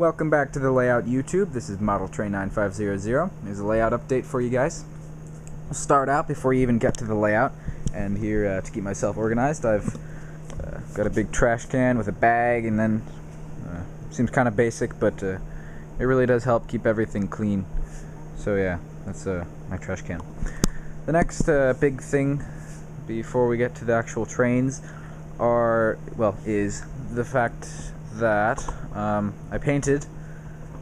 Welcome back to the Layout YouTube. This is Model Train 9500. Here's a layout update for you guys. I'll start out before you even get to the layout, and here to keep myself organized, I've got a big trash can with a bag, and then seems kind of basic, but it really does help keep everything clean. So yeah, that's my trash can. The next big thing before we get to the actual trains is the fact that I painted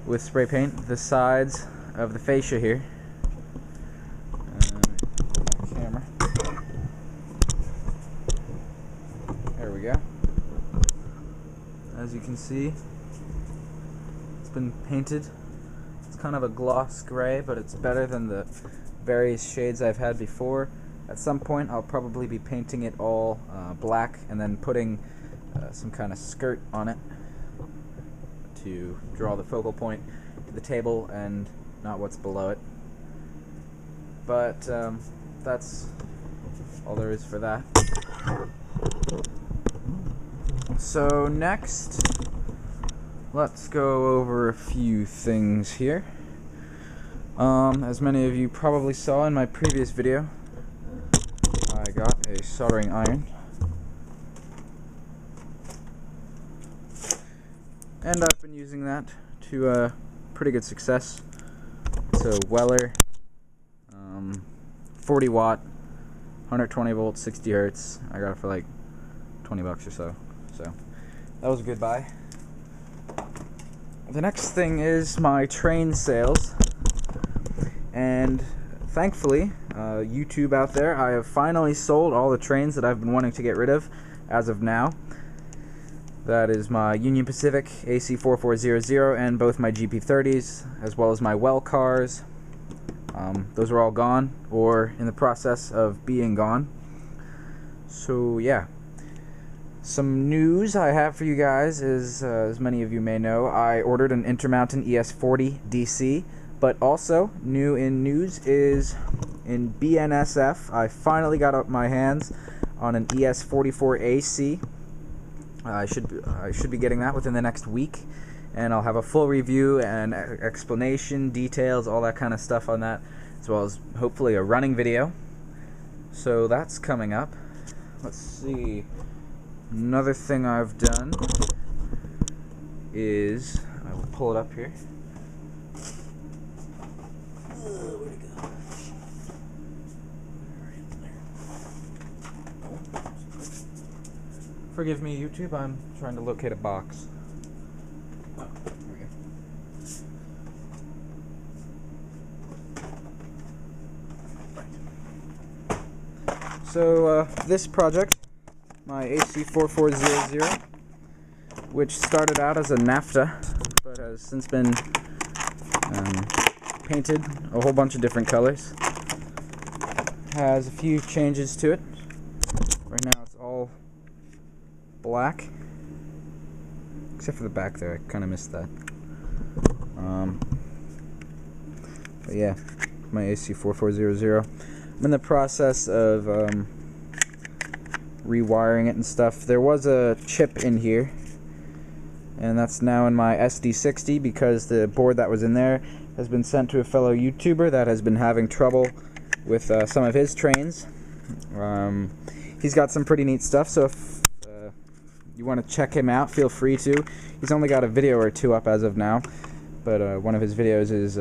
with spray paint the sides of the fascia here. Camera. There we go. As you can see, it's been painted. It's kind of a gloss gray, but it's better than the various shades I've had before. At some point I'll probably be painting it all black and then putting some kind of skirt on it to draw the focal point to the table and not what's below it. But that's all there is for that. So next, let's go over a few things here. As many of you probably saw in my previous video, I got a soldering iron. And I've been using that to pretty good success. It's a Weller 40 watt, 120 volts, 60 hertz. I got it for like 20 bucks or so. So that was a good buy. The next thing is my train sales. And thankfully, YouTube out there, I have finally sold all the trains that I've been wanting to get rid of as of now. That is my Union Pacific AC4400 and both my GP30s, as well as my well cars. Those are all gone, or in the process of being gone. So yeah. Some news I have for you guys is, as many of you may know, I ordered an Intermountain ES40 DC, but also new in news is in BNSF, I finally got up my hands on an ES44 AC. I should be getting that within the next week, and I'll have a full review and explanation, details, all that kind of stuff on that, as well as hopefully a running video. So that's coming up. Let's see. Another thing I've done is, I will pull it up here. Where'd it go? Forgive me, YouTube, I'm trying to locate a box. Oh, there we go. Right. So, this project, my AC4400, which started out as a NAFTA, but has since been painted a whole bunch of different colors, has a few changes to it. Right now it's all black, except for the back there. I kind of missed that. But yeah, my AC4400. I'm in the process of rewiring it and stuff. There was a chip in here, and that's now in my SD60 because the board that was in there has been sent to a fellow YouTuber that has been having trouble with some of his trains. He's got some pretty neat stuff, so if you want to check him out, feel free to. He's only got a video or two up as of now, but one of his videos is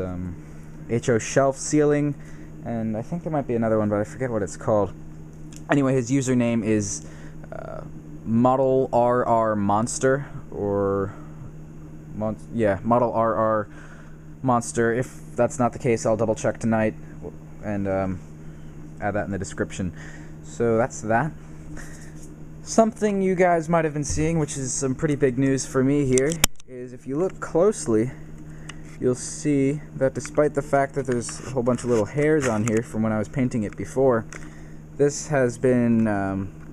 HO shelf sealing, and I think there might be another one, but I forget what it's called. Anyway, his username is Model RR Monster, or Model RR Monster. If that's not the case, I'll double check tonight and add that in the description. So that's that. Something you guys might have been seeing, which is some pretty big news for me here, is if you look closely, you'll see that despite the fact that there's a whole bunch of little hairs on here from when I was painting it before, this has been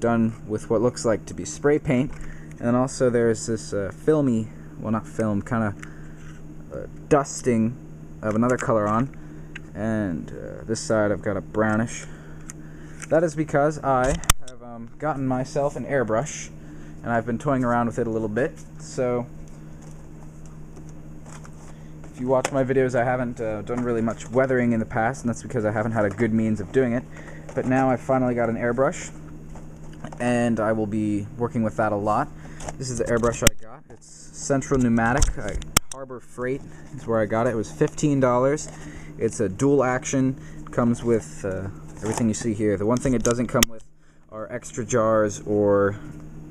done with what looks like to be spray paint, and also there's this filmy, well not film, kind of dusting of another color on, and this side I've got a brownish. That is because I have gotten myself an airbrush, and I've been toying around with it a little bit. So If you watch my videos, I haven't done really much weathering in the past, and that's because I haven't had a good means of doing it. But now I finally got an airbrush, and I will be working with that a lot. This is the airbrush I got. It's Central Pneumatic. Harbor Freight is where I got it. It was $15. It's a dual action. It comes with everything you see here. The one thing it doesn't come with are extra jars or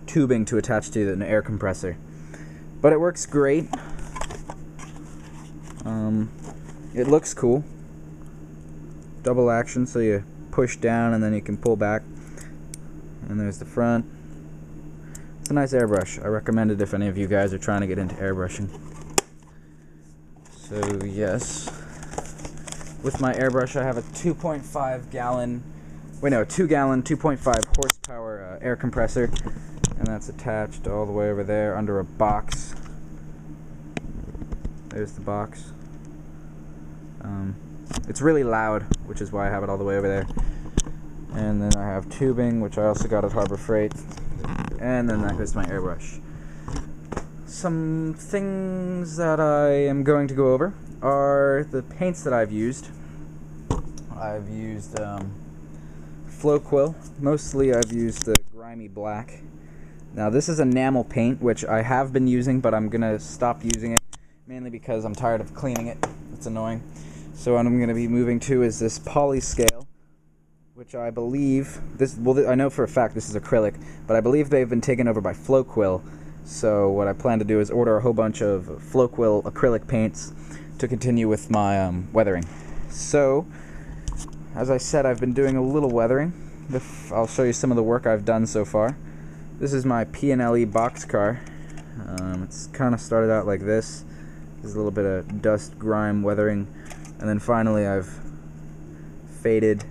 tubing to attach to an air compressor. But it works great. It looks cool. Double action, so you push down and then you can pull back. And there's the front. It's a nice airbrush. I recommend it if any of you guys are trying to get into airbrushing. So yes, with my airbrush I have a 2.5 gallon, 2.5 horsepower air compressor, and that's attached all the way over there under a box. There's the box. It's really loud, which is why I have it all the way over there. And then I have tubing, which I also got at Harbor Freight. And then that goes my airbrush. Some things that I am going to go over are the paints that I've used. I've used floquil. Mostly I've used the grimy black. Now this is enamel paint, which I have been using, but I'm going to stop using it, mainly because I'm tired of cleaning it. It's annoying. So what I'm going to be moving to is this poly scale, which I believe, I know for a fact this is acrylic, but I believe they've been taken over by floquil. So what I plan to do is order a whole bunch of floquil acrylic paints to continue with my weathering. So, as I said, I've been doing a little weathering. I'll show you some of the work I've done so far. This is my P&LE boxcar. It's kind of started out like this. There's a little bit of dust, grime, weathering, and then finally I've faded.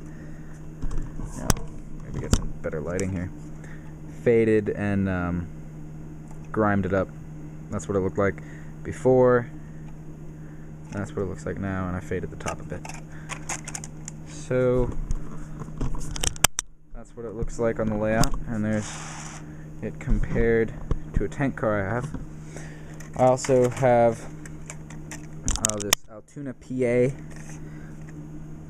Maybe get some better lighting here. Faded and grimed it up. That's what it looked like before. That's what it looks like now, and I faded the top a bit. So that's what it looks like on the layout, and there's it compared to a tank car I have. I also have this Altoona PA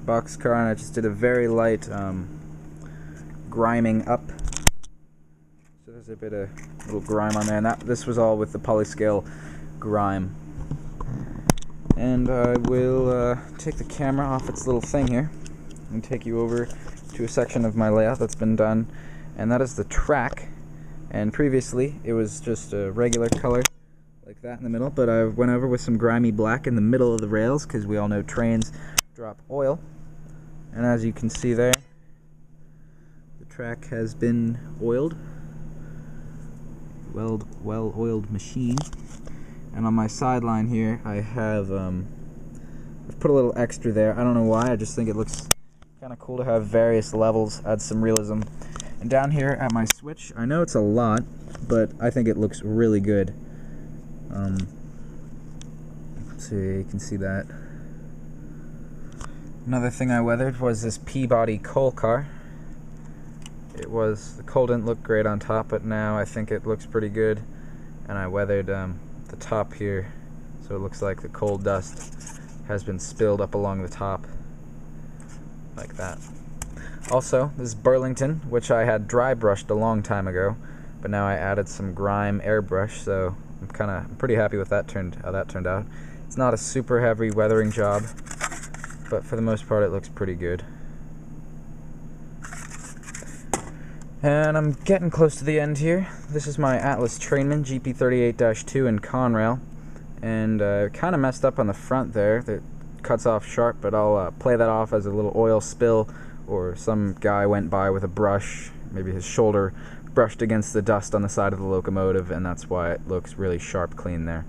boxcar, and I just did a very light griming up. So there's a bit of little grime on there, and this was all with the polyscale grime. And I will take the camera off its little thing here and take you over to a section of my layout that's been done, and that is the track. And previously it was just a regular color like that in the middle, but I went over with some grimy black in the middle of the rails because we all know trains drop oil. And as you can see there, the track has been oiled. Well-oiled machine. And on my sideline here, I have I've put a little extra there. I don't know why. I just think it looks kind of cool to have various levels, add some realism. And down here at my switch, I know it's a lot, but I think it looks really good. Let's see, you can see that. Another thing I weathered was this Peabody coal car. The coal didn't look great on top, but now I think it looks pretty good. And I weathered the top here, so it looks like the coal dust has been spilled up along the top, like that. Also, this is Burlington, which I had dry brushed a long time ago, but now I added some grime airbrush, so I'm pretty happy with how that turned out. It's not a super heavy weathering job, but for the most part it looks pretty good. And I'm getting close to the end here. This is my Atlas Trainman GP38-2 in Conrail, and kind of messed up on the front there. That cuts off sharp, but I'll play that off as a little oil spill, or some guy went by with a brush, maybe his shoulder brushed against the dust on the side of the locomotive, and that's why it looks really sharp clean there.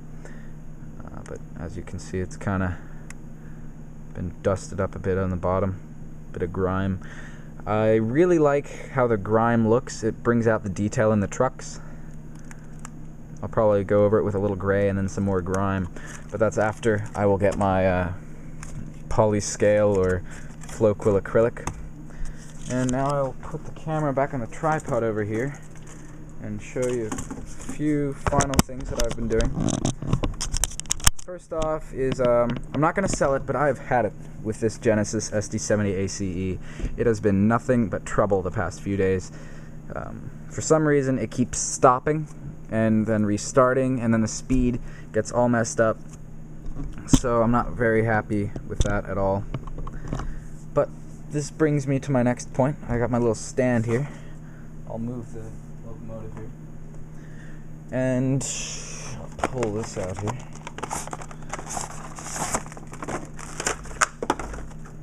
But as you can see, it's kind of been dusted up a bit on the bottom, bit of grime. I really like how the grime looks. It brings out the detail in the trucks. I'll probably go over it with a little gray and then some more grime, but that's after I will get my poly scale or floquil acrylic. And now I'll put the camera back on the tripod over here and show you a few final things that I've been doing. First off is, I'm not going to sell it, but I've had it with this Genesis SD70 ACE. It has been nothing but trouble the past few days. For some reason, it keeps stopping and then restarting, and then the speed gets all messed up. So I'm not very happy with that at all. But this brings me to my next point. I got my little stand here. I'll move the locomotive here. And I'll pull this out here.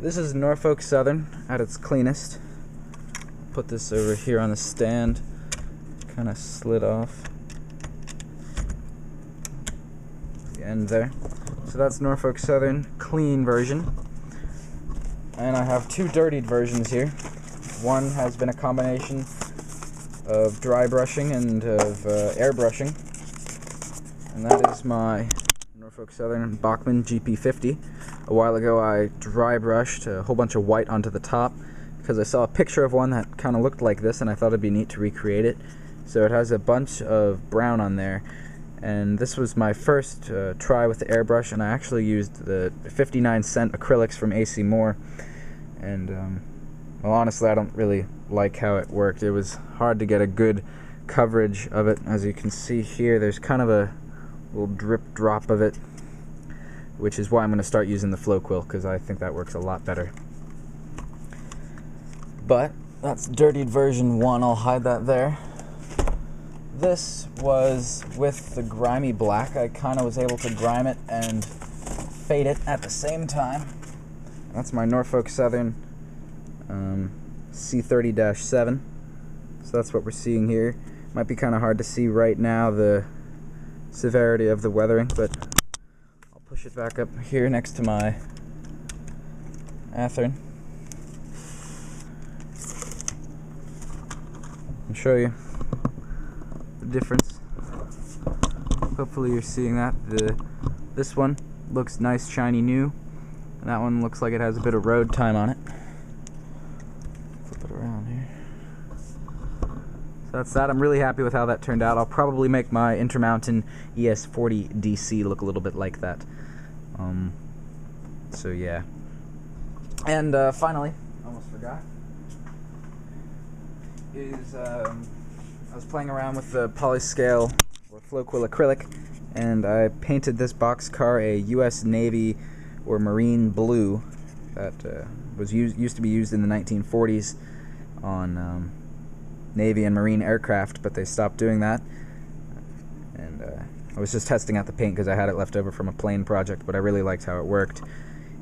This is Norfolk Southern at its cleanest. Put this over here on the stand. Kind of slid off the end there. So that's Norfolk Southern clean version. And I have two dirtied versions here. One has been a combination of dry brushing and of airbrushing. And that is my Norfolk Southern Bachmann GP50. A while ago I dry brushed a whole bunch of white onto the top because I saw a picture of one that kind of looked like this and I thought it'd be neat to recreate it. So it has a bunch of brown on there, and this was my first try with the airbrush, and I actually used the 59-cent acrylics from AC Moore. And well, honestly, I don't really like how it worked. It was hard to get a good coverage of it. As you can see here, there's kind of a little drip drop of it, which is why I'm going to start using the floquil, because I think that works a lot better. But that's dirtied version 1. I'll hide that there. This was with the grimy black. I kind of was able to grime it and fade it at the same time. That's my Norfolk Southern C30-7. So that's what we're seeing here. Might be kind of hard to see right now the severity of the weathering, but I'll push it back up here next to my athearn and show you the difference. Hopefully you're seeing that. This one looks nice, shiny, new, and that one looks like it has a bit of road time on it. Flip it around here. So that's that. I'm really happy with how that turned out. I'll probably make my Intermountain ES40 DC look a little bit like that. So yeah. And finally, almost forgot, is I was playing around with the polyscale or floquil acrylic, and I painted this boxcar a U.S. Navy or Marine blue that was used to be used in the 1940s on Navy and Marine aircraft, but they stopped doing that. And I was just testing out the paint because I had it left over from a plane project, but I really liked how it worked.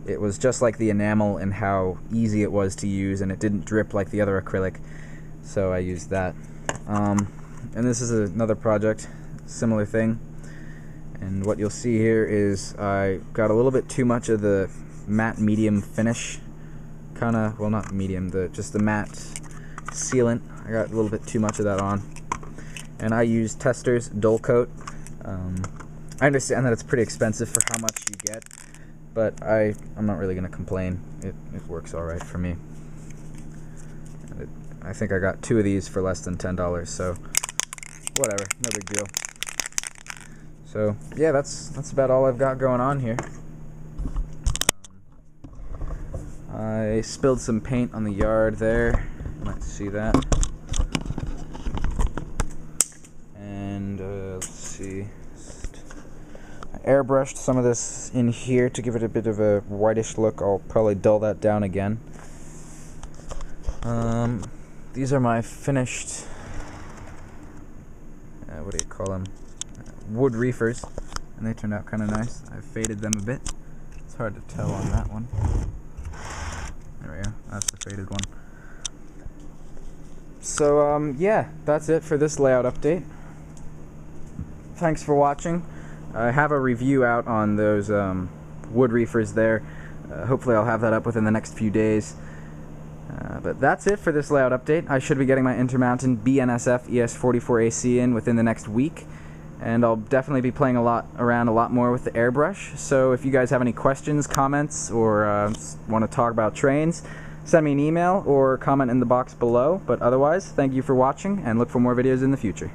It was just like the enamel and how easy it was to use, and it didn't drip like the other acrylic, so I used that. And this is another project, similar thing. And what you'll see here is I got a little bit too much of the matte medium finish, well, not medium, just the matte sealant. I got a little bit too much of that on, and I used Tester's Dull Coat. I understand that it's pretty expensive for how much you get, but I'm not really going to complain. It works alright for me. I think I got 2 of these for less than $10, so whatever, no big deal. So yeah, that's about all I've got going on here. I spilled some paint on the yard there, you might see that. And let's see, I airbrushed some of this in here to give it a bit of a whitish look. I'll probably dull that down again. These are my finished, what do you call them, wood reefers, and they turned out kind of nice. I faded them a bit. It's hard to tell on that one. There we go, that's the faded one. So yeah, that's it for this layout update. Thanks for watching. I have a review out on those wood reefers there. Hopefully I'll have that up within the next few days. But that's it for this layout update. I should be getting my Intermountain BNSF ES44AC in within the next week, and I'll definitely be playing around a lot more with the airbrush. So if you guys have any questions, comments, or want to talk about trains, send me an email or comment in the box below. But otherwise, thank you for watching, and look for more videos in the future.